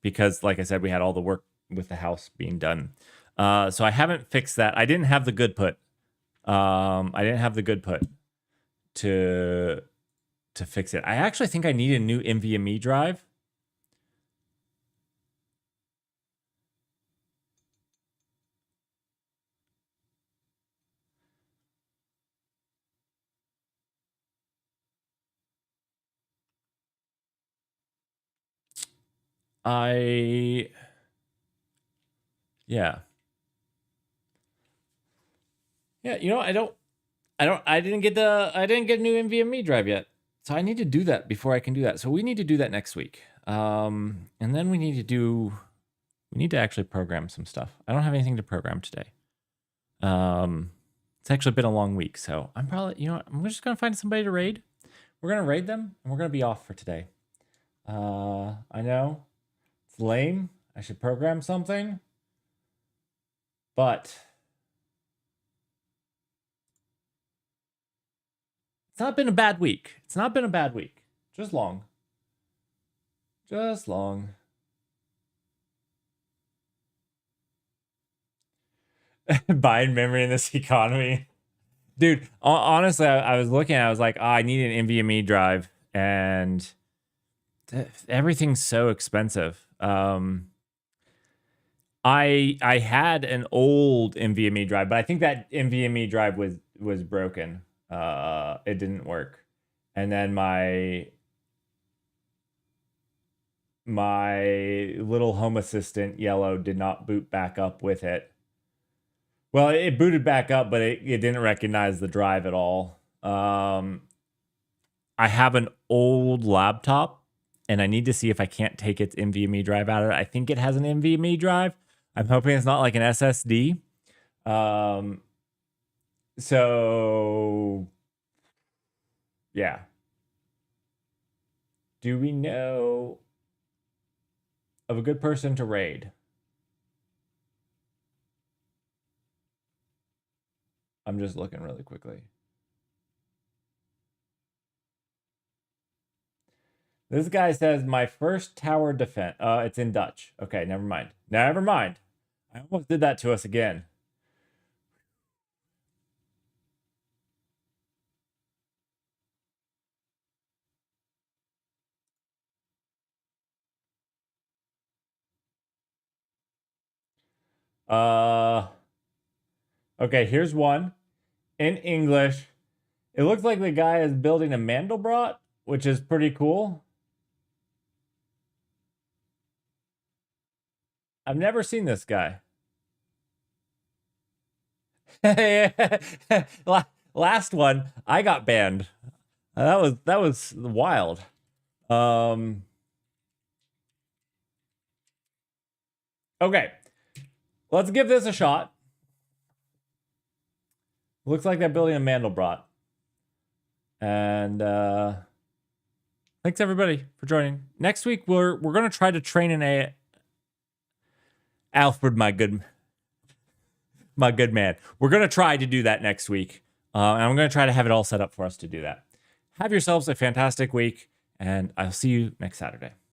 S1: because, like I said, we had all the work with the house being done. So I haven't fixed that. I didn't have the good put. To fix it. I actually think I need a new NVMe drive. Yeah. Yeah, you know, I didn't get a new NVMe drive yet. So I need to do that before I can do that. So we need to do that next week. And then we need to actually program some stuff. I don't have anything to program today. It's actually been a long week, so I'm probably, you know what, I'm just gonna find somebody to raid. We're gonna raid them and we're gonna be off for today. I know it's lame. I should program something, but not been a bad week. It's not been a bad week. Just long. Just long. Buying memory in this economy. Dude, honestly, I was looking, I was like, oh, I need an NVMe drive, and everything's so expensive. I had an old NVMe drive, but I think that NVMe drive was broken. It didn't work. And then my little Home Assistant yellow did not boot back up with it. Well, it booted back up, but it didn't recognize the drive at all. I have an old laptop, and I need to see if I can't take its NVMe drive out of it. I think it has an NVMe drive. I'm hoping it's not like an SSD. So, yeah. Do we know of a good person to raid? I'm just looking really quickly. This guy says, my first tower defense. It's in Dutch. Okay, never mind. Never mind. I almost did that to us again. Okay, here's one in English. It looks like the guy is building a Mandelbrot, which is pretty cool. I've never seen this guy. Last one, I got banned. That was wild. Okay, let's give this a shot. Looks like they're building a Mandelbrot. And thanks everybody for joining. Next week we're gonna try to train an Alfred, my good man. We're gonna try to do that next week. And I'm gonna try to have it all set up for us to do that. Have yourselves a fantastic week, and I'll see you next Saturday.